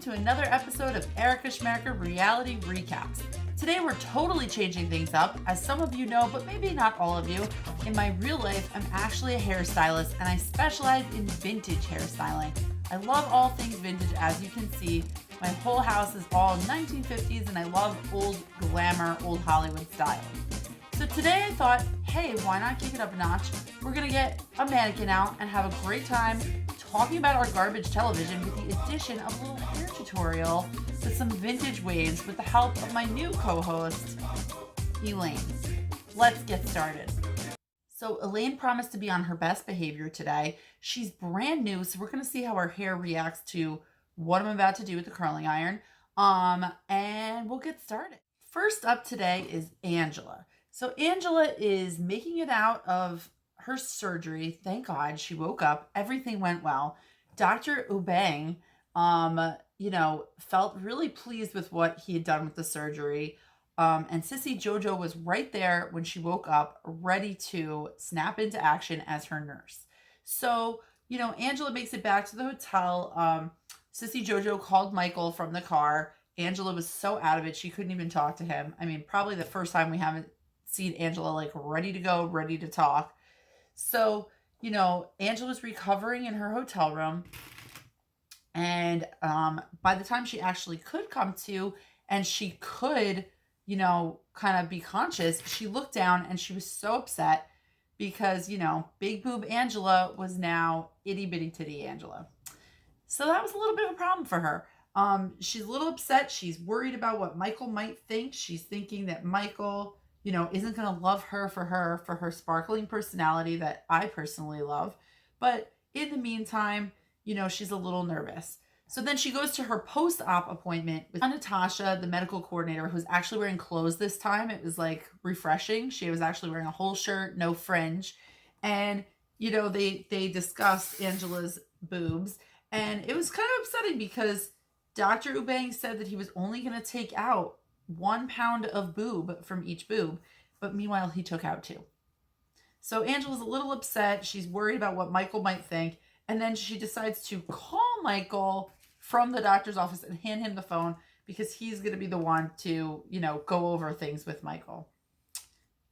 to another episode of Erica Shmerica Reality Recaps. Today we're totally changing things up. As some of you know, but maybe not all of you, in my real life, I'm actually a hairstylist and I specialize in vintage hairstyling. I love all things vintage, as you can see. My whole house is all 1950s and I love old glamour, old Hollywood style. So today I thought, hey, why not kick it up a notch? We're gonna get a mannequin out and have a great time talking about our garbage television with the addition of a little hair tutorial with some vintage waves with the help of my new co-host, Elaine. Let's get started. So Elaine promised to be on her best behavior today. She's brand new, so we're gonna see how her hair reacts to what I'm about to do with the curling iron. And we'll get started. First up today is Angela. So Angela is making it out of her surgery. Thank God she woke up. Everything went well. Dr. Ubang, felt really pleased with what he had done with the surgery. And Sissy Jojo was right there when she woke up, ready to snap into action as her nurse. So, Angela makes it back to the hotel. Sissy Jojo called Michael from the car. Angela was so out of it, she couldn't even talk to him. I mean, probably the first time we haven't seen Angela ready to go, ready to talk. So, Angela's recovering in her hotel room. And by the time she actually could come to and she could, kind of be conscious, she looked down and she was so upset because, big boob Angela was now itty bitty titty Angela. So that was a little bit of a problem for her. She's a little upset. She's worried about what Michael might think. She's thinking that Michael, isn't going to love her for her sparkling personality that I personally love. But in the meantime, she's a little nervous. So then she goes to her post-op appointment with Natasha, the medical coordinator, who's actually wearing clothes this time. It was refreshing. She was actually wearing a whole shirt, no fringe. And, they discussed Angela's boobs. And it was kind of upsetting because Dr. Ubang said that he was only going to take out 1 pound of boob from each boob, but meanwhile he took out 2. So Angela's a little upset. She's worried about what Michael might think, and then she decides to call Michael from the doctor's office and hand him the phone because he's going to be the one to, go over things with Michael.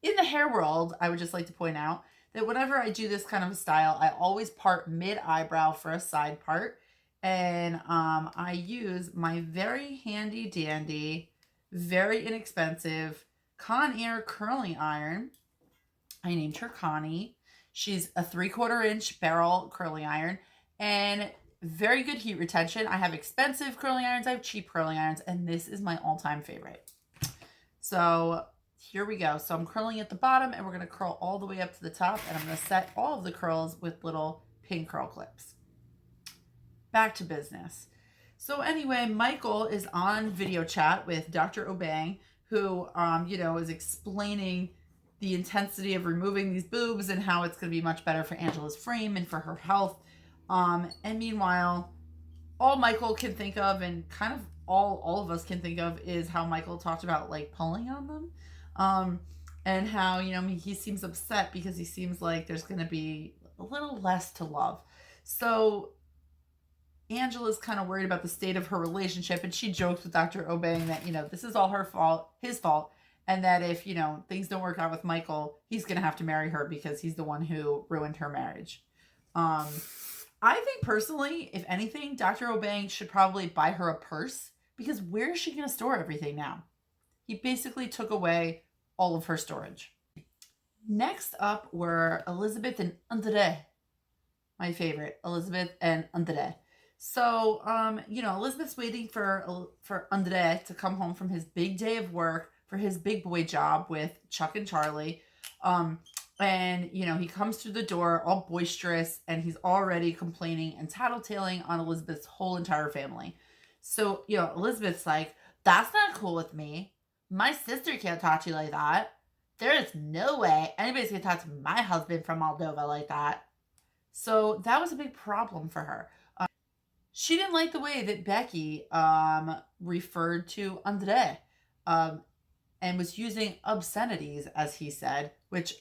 In the hair world, I would just like to point out that whenever I do this kind of a style, I always part mid-eyebrow for a side part, and I use my very handy dandy, very inexpensive Conair curling iron. I named her Connie. She's a 3/4 inch barrel curling iron and very good heat retention. I have expensive curling irons, I have cheap curling irons, and this is my all-time favorite. So here we go. So I'm curling at the bottom and we're going to curl all the way up to the top, and I'm going to set all of the curls with little pin curl clips. Back to business. So anyway, Michael is on video chat with Dr. Ubang, who, is explaining the intensity of removing these boobs and how it's going to be much better for Angela's frame and for her health. And meanwhile, all Michael can think of, and kind of all of us can think of, is how Michael talked about pulling on them. And how, he seems upset because he seems like there's going to be a little less to love. So Angela's kind of worried about the state of her relationship, and she jokes with Dr. Ubang that, this is all her fault, his fault, and that if, things don't work out with Michael, he's going to have to marry her because he's the one who ruined her marriage. I think personally, if anything, Dr. Ubang should probably buy her a purse, because where is she going to store everything now? He basically took away all of her storage. Next up were Elizabeth and Andre. My favorite, Elizabeth and Andre. So, Elizabeth's waiting for Andre to come home from his big day of work for his big boy job with Chuck and Charlie. And, he comes through the door all boisterous, and he's already complaining and tattletaling on Elizabeth's whole entire family. So, Elizabeth's like, that's not cool with me. My sister can't talk to you like that. There is no way anybody's going to talk to my husband from Moldova like that. So that was a big problem for her. She didn't like the way that Becky referred to Andre and was using obscenities, as he said, which,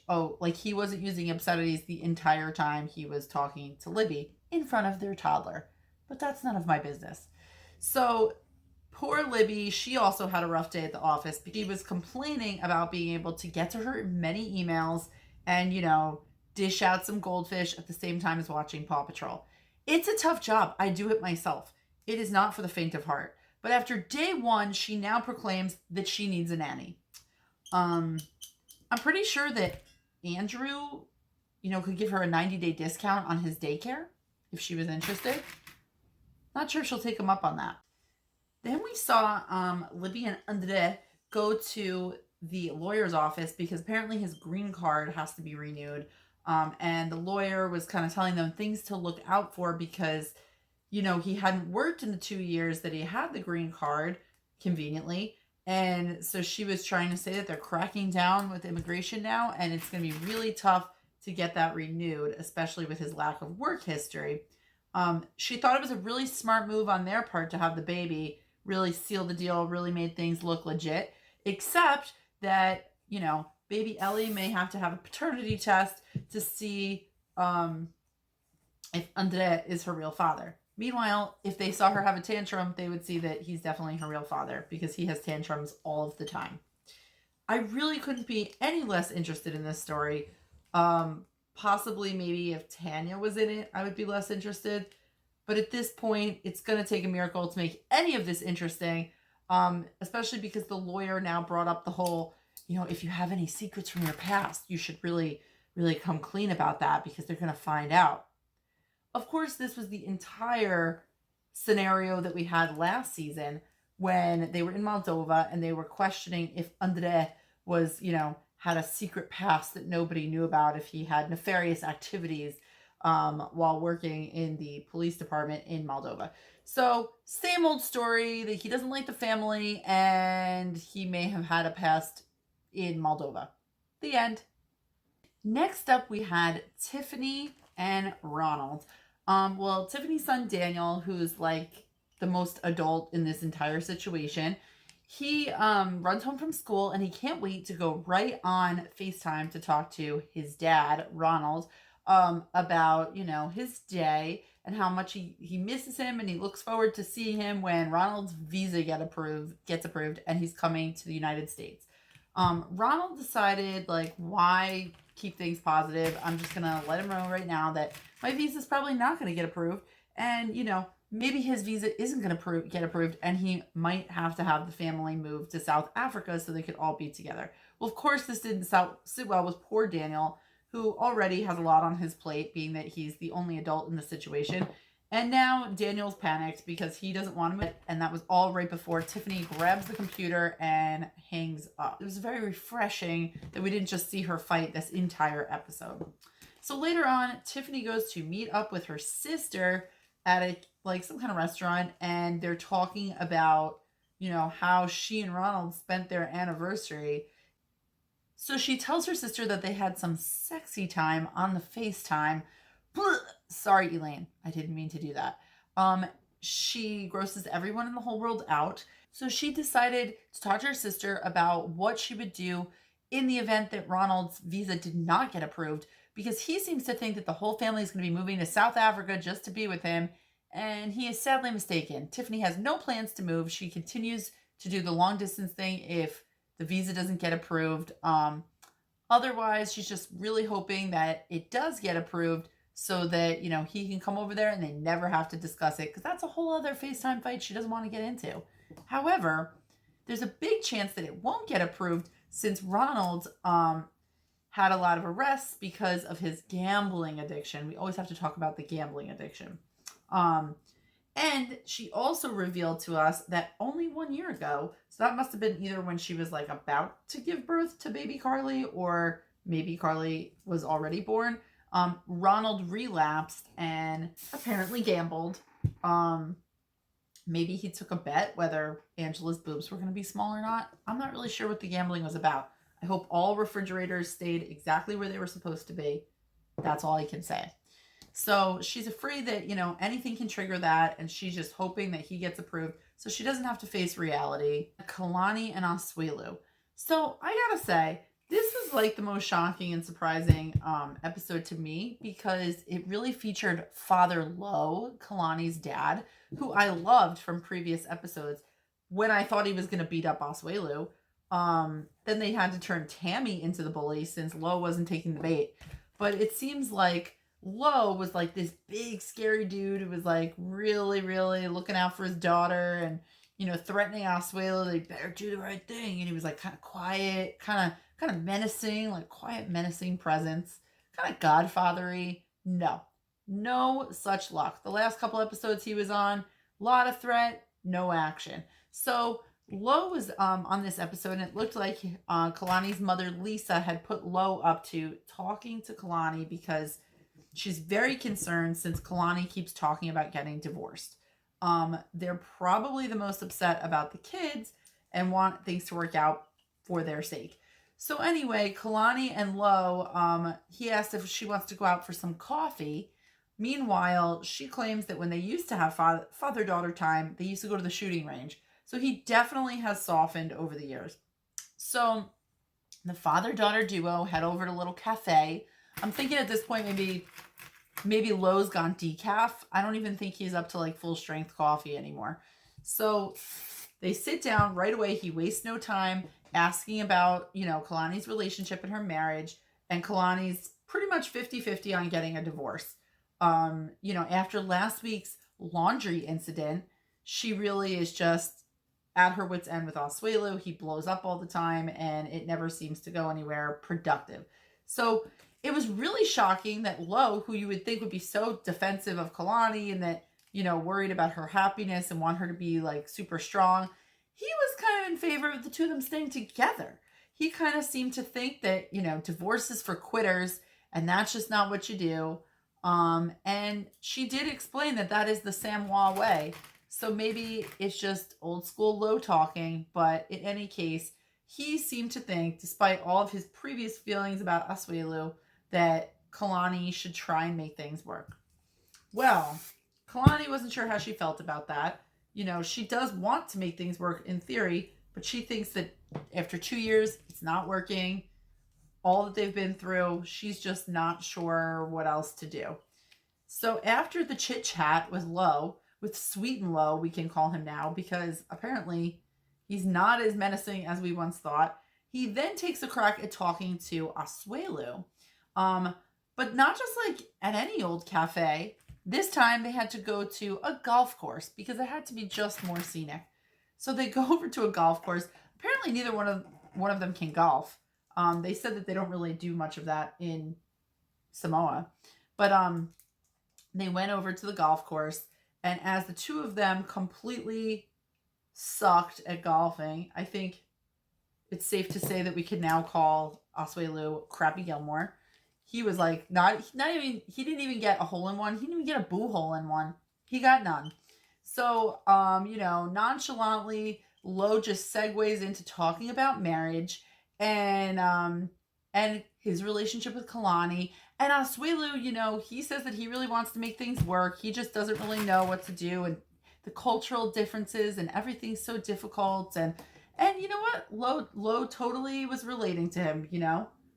he wasn't using obscenities the entire time he was talking to Libby in front of their toddler. But that's none of my business. So poor Libby, she also had a rough day at the office. She was complaining about being able to get to her many emails and, dish out some goldfish at the same time as watching Paw Patrol. It's a tough job. I do it myself. It is not for the faint of heart. But after day one, she now proclaims that she needs a nanny. I'm pretty sure that Andrew, could give her a 90-day discount on his daycare if she was interested. Not sure if she'll take him up on that. Then we saw Libby and Andre go to the lawyer's office because apparently his green card has to be renewed. And the lawyer was kind of telling them things to look out for because, he hadn't worked in the 2 years that he had the green card, conveniently. And so she was trying to say that they're cracking down with immigration now, and it's going to be really tough to get that renewed, especially with his lack of work history. She thought it was a really smart move on their part to have the baby, really sealed the deal, really made things look legit, except that, baby Ellie may have to have a paternity test to see if Andre is her real father. Meanwhile, if they saw her have a tantrum, they would see that he's definitely her real father because he has tantrums all of the time. I really couldn't be any less interested in this story. Possibly maybe if Tanya was in it, I would be less interested. But at this point, it's going to take a miracle to make any of this interesting, especially because the lawyer now brought up the whole, if you have any secrets from your past, you should really, really come clean about that because they're going to find out. Of course, this was the entire scenario that we had last season when they were in Moldova and they were questioning if Andre was, had a secret past that nobody knew about, if he had nefarious activities while working in the police department in Moldova. So same old story that he doesn't like the family and he may have had a past in Moldova. The end. Next up, we had Tiffany and Ronald. Tiffany's son Daniel, who's like the most adult in this entire situation, he runs home from school and he can't wait to go right on FaceTime to talk to his dad, Ronald, about, his day and how much he misses him, and he looks forward to seeing him when Ronald's visa gets approved and he's coming to the United States. Ronald decided, why keep things positive? I'm just gonna let him know right now that my visa's probably not gonna get approved, and maybe his visa isn't gonna get approved, and he might have to have the family move to South Africa so they could all be together. Well, of course, this didn't sit well with poor Daniel, who already has a lot on his plate, being that he's the only adult in the situation. And now Daniel's panicked because he doesn't want him, and that was all right before Tiffany grabs the computer and hangs up. It was very refreshing that we didn't just see her fight this entire episode. So later on, Tiffany goes to meet up with her sister at some kind of restaurant, and they're talking about, how she and Ronald spent their anniversary. So she tells her sister that they had some sexy time on the FaceTime. Sorry, Elaine. I didn't mean to do that. She grosses everyone in the whole world out. So she decided to talk to her sister about what she would do in the event that Ronald's visa did not get approved, because he seems to think that the whole family is going to be moving to South Africa just to be with him. And he is sadly mistaken. Tiffany has no plans to move. She continues to do the long distance thing if the visa doesn't get approved. Otherwise, she's just really hoping that it does get approved so that, he can come over there and they never have to discuss it, because that's a whole other FaceTime fight she doesn't want to get into. However, there's a big chance that it won't get approved since Ronald had a lot of arrests because of his gambling addiction. We always have to talk about the gambling addiction. And she also revealed to us that only 1 year ago, so that must have been either when she was about to give birth to baby Carly, or maybe Carly was already born, Ronald relapsed and apparently gambled. Maybe he took a bet whether Angela's boobs were going to be small or not. I'm not really sure what the gambling was about. I hope all refrigerators stayed exactly where they were supposed to be. That's all I can say. So she's afraid that, anything can trigger that, and she's just hoping that he gets approved so she doesn't have to face reality. Kalani and Oswelu. So I gotta say, This was like the most shocking and surprising episode to me because it really featured Father Lowe, Kalani's dad, who I loved from previous episodes. When I thought he was going to beat up Asuelu, then they had to turn Tammy into the bully since Lowe wasn't taking the bait. But it seems like Lowe was like this big, scary dude who was like really, really looking out for his daughter and threatening Asuelu. They better do the right thing, and he was like kind of quiet, kind of menacing, like quiet, menacing presence, kind of godfathery. No, no such luck. The last couple episodes he was on, a lot of threat, no action. So Lo was on this episode, and it looked like Kalani's mother, Lisa, had put Lo up to talking to Kalani because she's very concerned since Kalani keeps talking about getting divorced. They're probably the most upset about the kids and want things to work out for their sake. So anyway, Kalani and Lo, he asked if she wants to go out for some coffee. Meanwhile, she claims that when they used to have father-daughter time, they used to go to the shooting range. So he definitely has softened over the years. So the father-daughter duo head over to a little cafe. I'm thinking at this point maybe Lowe's gone decaf. I don't even think he's up to like full strength coffee anymore. So they sit down right away. He wastes no time asking about, Kalani's relationship and her marriage. And Kalani's pretty much 50-50 on getting a divorce. After last week's laundry incident, she really is just at her wit's end with Asuelu. He blows up all the time and it never seems to go anywhere productive. So it was really shocking that Lo, who you would think would be so defensive of Kalani and that, worried about her happiness and want her to be like super strong, he was kind of in favor of the two of them staying together. He kind of seemed to think that, divorce is for quitters and that's just not what you do. And she did explain that is the Samoa way. So maybe it's just old school Lo talking, but in any case, he seemed to think, despite all of his previous feelings about Asuelu, that Kalani should try and make things work. Well, Kalani wasn't sure how she felt about that. She does want to make things work in theory, but she thinks that after 2 years, it's not working. All that they've been through, she's just not sure what else to do. So after the chit chat with Lo, with Sweet and Lo, we can call him now, because apparently he's not as menacing as we once thought. He then takes a crack at talking to Asuelu. But not just like at any old cafe. This time they had to go to a golf course because it had to be just more scenic. So they go over to a golf course. Apparently neither one of them can golf. They said that they don't really do much of that in Samoa. But they went over to the golf course, and as the two of them completely sucked at golfing, I think it's safe to say that we can now call Asuelu Crappy Gilmore. He was like not even, he didn't even get a hole in one. He didn't even get a boo hole in one. He got none. So nonchalantly, Lo just segues into talking about marriage and his relationship with Kalani. And Asuelu, he says that he really wants to make things work. He just doesn't really know what to do, and the cultural differences and everything's so difficult. And you know what? Lo totally was relating to him.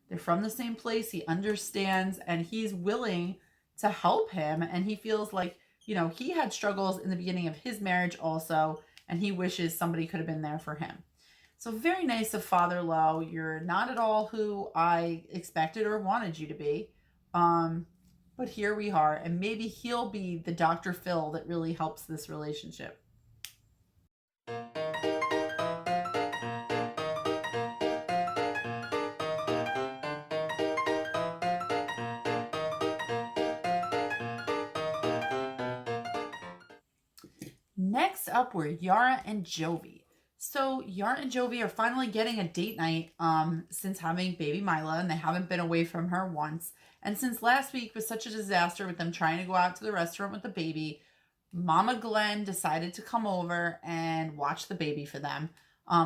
They're from the same place. He understands, and he's willing to help him. And he feels like, he had struggles in the beginning of his marriage also, and he wishes somebody could have been there for him. So very nice of Father Lo. You're not at all who I expected or wanted you to be. But here we are, and maybe he'll be the Dr. Phil that really helps this relationship. Next up were Yara and Jovi. So Yara and Jovi are finally getting a date night since having baby Mila, and they haven't been away from her once. And since last week was such a disaster with them trying to go out to the restaurant with the baby, Mama Glenn decided to come over and watch the baby for them,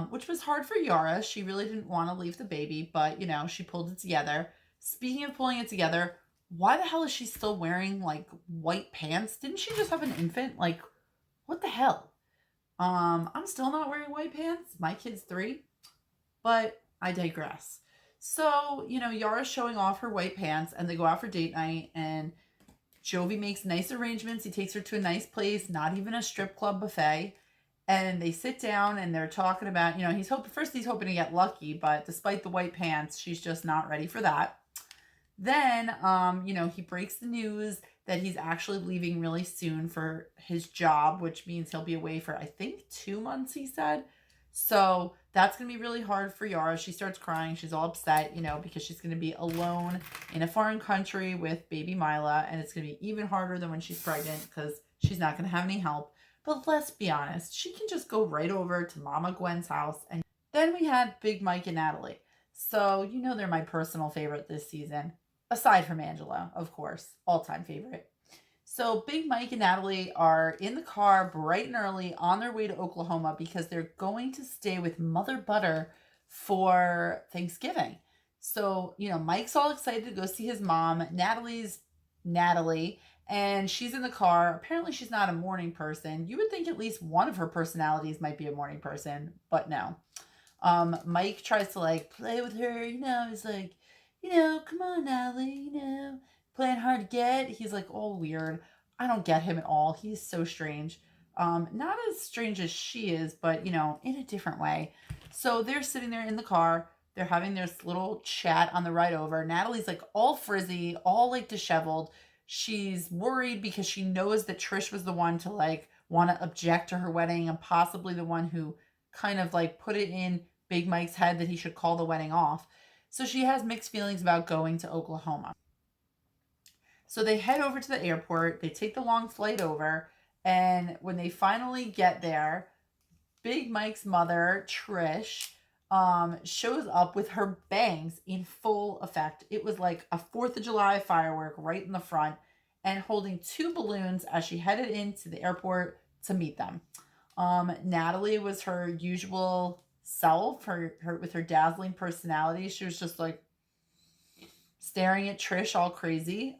which was hard for Yara. She really didn't want to leave the baby, but, she pulled it together. Speaking of pulling it together, why the hell is she still wearing, like, white pants? Didn't she just have an infant? Like, what the hell? I'm still not wearing white pants. My kid's 3, but I digress. So, Yara's showing off her white pants and they go out for date night, and Jovi makes nice arrangements. He takes her to a nice place, not even a strip club buffet. And they sit down and they're talking about, he's hoping to get lucky, but despite the white pants, she's just not ready for that. Then, he breaks the news that he's actually leaving really soon for his job, which means he'll be away for, I think, 2 months, he said. So that's going to be really hard for Yara. She starts crying. She's all upset, because she's going to be alone in a foreign country with baby Mila. And it's going to be even harder than when she's pregnant because she's not going to have any help. But let's be honest, she can just go right over to Mama Gwen's house. And then we had Big Mike and Natalie. So, they're my personal favorite this season. Aside from Angela, of course, all-time favorite. So Big Mike and Natalie are in the car bright and early on their way to Oklahoma because they're going to stay with Mother Butter for Thanksgiving. So, Mike's all excited to go see his mom. Natalie's Natalie, and she's in the car. Apparently, she's not a morning person. You would think at least one of her personalities might be a morning person, but no. Mike tries to play with her, he's like, come on, Natalie, playing hard to get. He's all weird. I don't get him at all. He's so strange. Not as strange as she is, but, in a different way. So they're sitting there in the car. They're having this little chat on the ride over. Natalie's all frizzy, all disheveled. She's worried because she knows that Trish was the one to want to object to her wedding and possibly the one who kind of put it in Big Mike's head that he should call the wedding off. So she has mixed feelings about going to Oklahoma. So they head over to the airport. They take the long flight over. And when they finally get there, Big Mike's mother, Trish, shows up with her bangs in full effect. It was like a 4th of July firework right in the front and holding 2 balloons as she headed into the airport to meet them. Natalie was her usual self, her with her dazzling personality. She was just staring at Trish all crazy.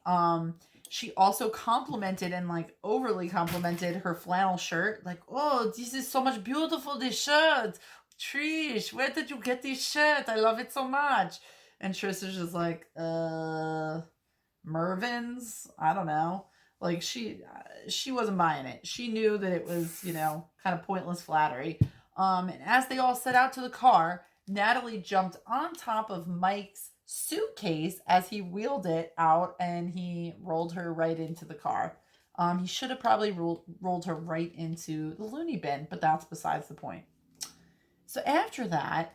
She also complimented and overly complimented her flannel shirt. Oh, this is so much beautiful, this shirt. Trish, where did you get this shirt? I love it so much. And Trish is just Mervin's? I don't know. She wasn't buying it. She knew that it was, kind of pointless flattery. And as they all set out to the car, Natalie jumped on top of Mike's suitcase as he wheeled it out and he rolled her right into the car. He should have probably rolled her right into the loony bin, but that's besides the point. So after that,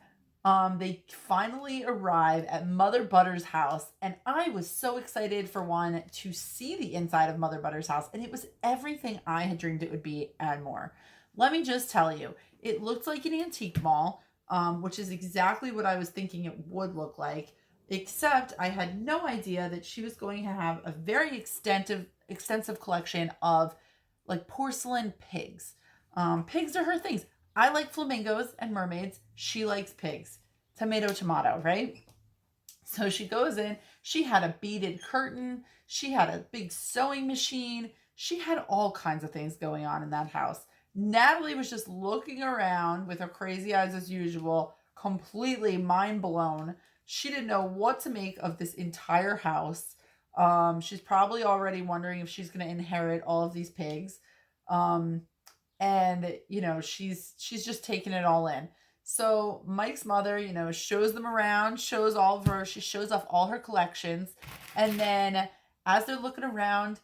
they finally arrive at Mother Butter's house, and I was so excited for one to see the inside of Mother Butter's house, and it was everything I had dreamed it would be and more. Let me just tell you, it looked like an antique mall, which is exactly what I was thinking it would look like, except I had no idea that she was going to have a very extensive collection of porcelain pigs. Pigs are her things. I like flamingos and mermaids. She likes pigs. Tomato, right? So she goes in. She had a beaded curtain. She had a big sewing machine. She had all kinds of things going on in that house. Natalie was just looking around with her crazy eyes as usual, completely mind blown. She didn't know what to make of this entire house. She's probably already wondering if she's going to inherit all of these pigs. And, she's just taking it all in. So Mike's mother, shows them around, she shows off all her collections. And then as they're looking around,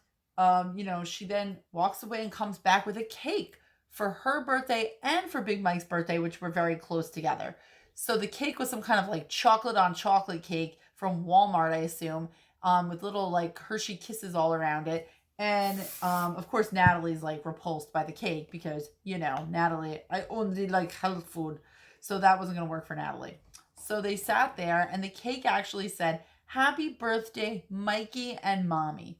she then walks away and comes back with a cake for her birthday and for Big Mike's birthday, which were very close together. So the cake was some kind of chocolate on chocolate cake from Walmart, I assume, with little Hershey kisses all around it. And, of course, Natalie's repulsed by the cake because, Natalie, I only like health food. So that wasn't going to work for Natalie. So they sat there and the cake actually said, "Happy birthday, Mikey and Mommy."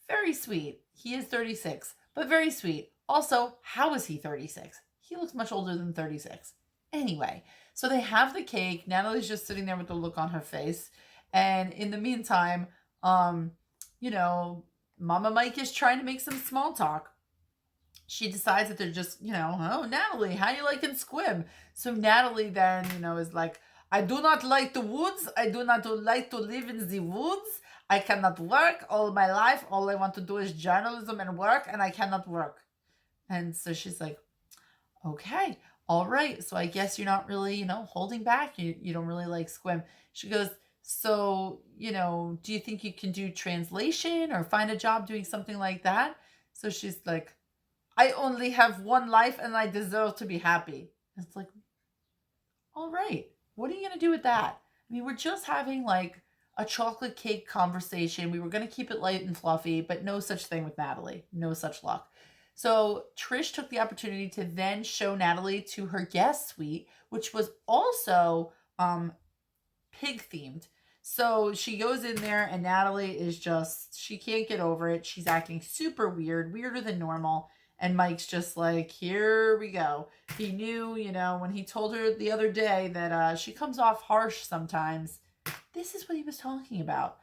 Very sweet. He is 36, but very sweet. Also, how is he 36? He looks much older than 36. Anyway, so they have the cake. Natalie's just sitting there with the look on her face. And in the meantime, Mama Mike is trying to make some small talk. She decides that they're just, "Oh, Natalie, how you liking squib?" So Natalie then, is like, I do not like the woods. I do not like to live in the woods. I cannot work all my life. All I want to do is journalism and work, and I cannot work. And so she's like, okay, all right. So I guess you're not really, holding back. You don't really like Squim. She goes, so, do you think you can do translation or find a job doing something like that? So she's like, I only have one life and I deserve to be happy. It's like, all right, what are you going to do with that? I mean, we're just having like a chocolate cake conversation. We were going to keep it light and fluffy, but no such thing with Natalie. No such luck. So Trish took the opportunity to then show Natalie to her guest suite, which was also pig themed. So she goes in there and Natalie is just, she can't get over it. She's acting super weird, weirder than normal. And Mike's just like, here we go. He knew, when he told her the other day that she comes off harsh sometimes, this is what he was talking about.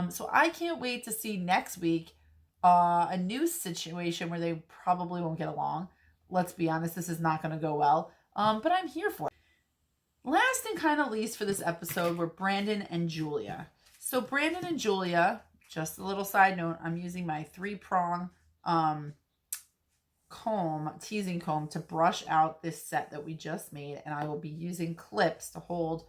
So I can't wait to see next week a new situation where they probably won't get along. Let's be honest, this is not going to go well. But I'm here for it. Last and kind of least for this episode were Brandon and Julia. So Brandon and Julia, just a little side note, I'm using my 3-prong teasing comb to brush out this set that we just made, and I will be using clips to hold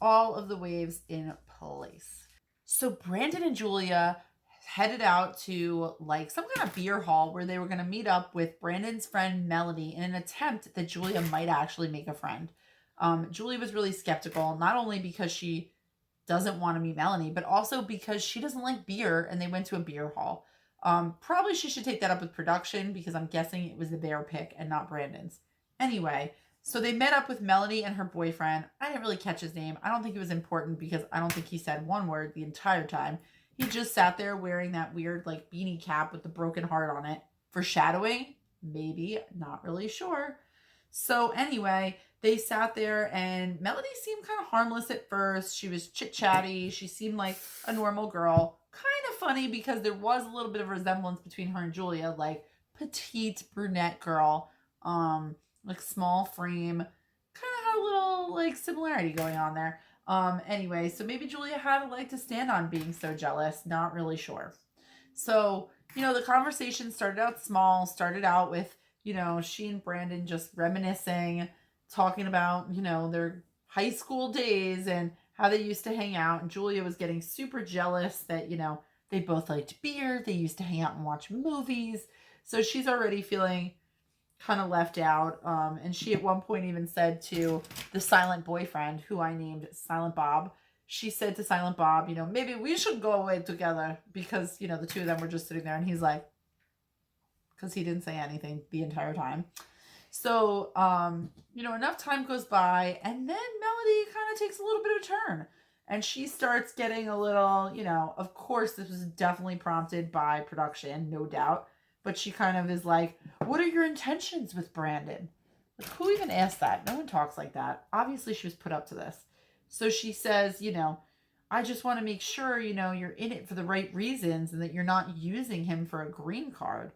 all of the waves in place. So Brandon and Julia headed out to like some kind of beer hall where they were going to meet up with Brandon's friend Melody in an attempt that Julia might actually make a friend. Julie was really skeptical, not only because she doesn't want to meet Melanie, but also because she doesn't like beer and they went to a beer hall. Probably she should take that up with production because I'm guessing it was the bear pick and not Brandon's. Anyway, so they met up with Melanie and her boyfriend. I didn't really catch his name. I don't think it was important because I don't think he said one word the entire time. He just sat there wearing that weird like beanie cap with the broken heart on it. Foreshadowing? Maybe. Not really sure. So anyway, they sat there and Melody seemed kind of harmless at first. She was chit-chatty. She seemed like a normal girl. Kind of funny because there was a little bit of a resemblance between her and Julia, like petite brunette girl, like small frame. Kind of had a little like similarity going on there. Anyway, so maybe Julia had a leg to stand on being so jealous. Not really sure. So, the conversation started out small, started out with, she and Brandon just reminiscing, talking about, their high school days and how they used to hang out. And Julia was getting super jealous that, they both liked beer. They used to hang out and watch movies. So she's already feeling kind of left out. And she at one point even said to the silent boyfriend, who I named Silent Bob, she said to Silent Bob, maybe we should go away together because, the two of them were just sitting there. And he's like, because he didn't say anything the entire time. So, enough time goes by and then Melody kind of takes a little bit of a turn and she starts getting a little, of course, this was definitely prompted by production, no doubt. But she kind of is like, what are your intentions with Brandon? Like, who even asked that? No one talks like that. Obviously, she was put up to this. So she says, I just want to make sure, you're in it for the right reasons and that you're not using him for a green card.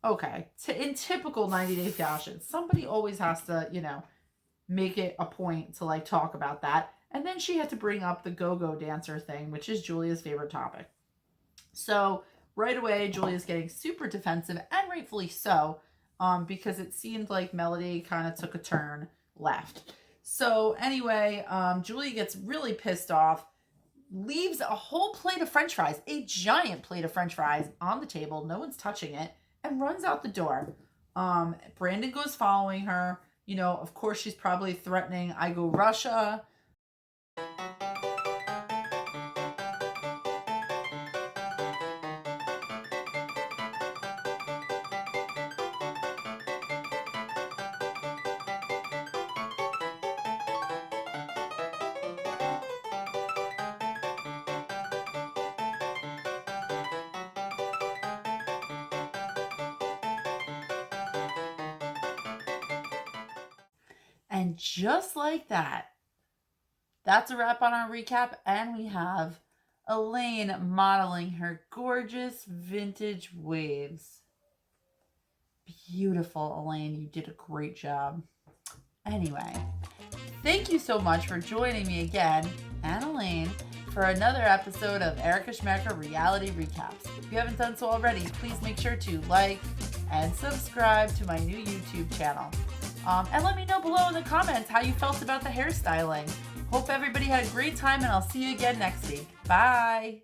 Okay. In typical 90 Day fashion, somebody always has to, make it a point to like talk about that. And then she had to bring up the go-go dancer thing, which is Julia's favorite topic. So right away, Julia's getting super defensive, and rightfully so, because it seemed like Melody kind of took a turn left. So anyway, Julia gets really pissed off, leaves a whole plate of French fries, a giant plate of French fries on the table, no one's touching it, and runs out the door. Brandon goes following her. Of course, she's probably threatening, I go Russia. And just like that, that's a wrap on our recap. And we have Elaine modeling her gorgeous vintage waves. Beautiful, Elaine. You did a great job. Anyway, Thank you so much for joining me again, Annalene, for another episode of Erica Shmerica Reality Recaps. If you haven't done so already, please make sure to like and subscribe to my new YouTube channel. And let me know below in the comments how you felt about the hairstyling. Hope everybody had a great time, and I'll see you again next week. Bye!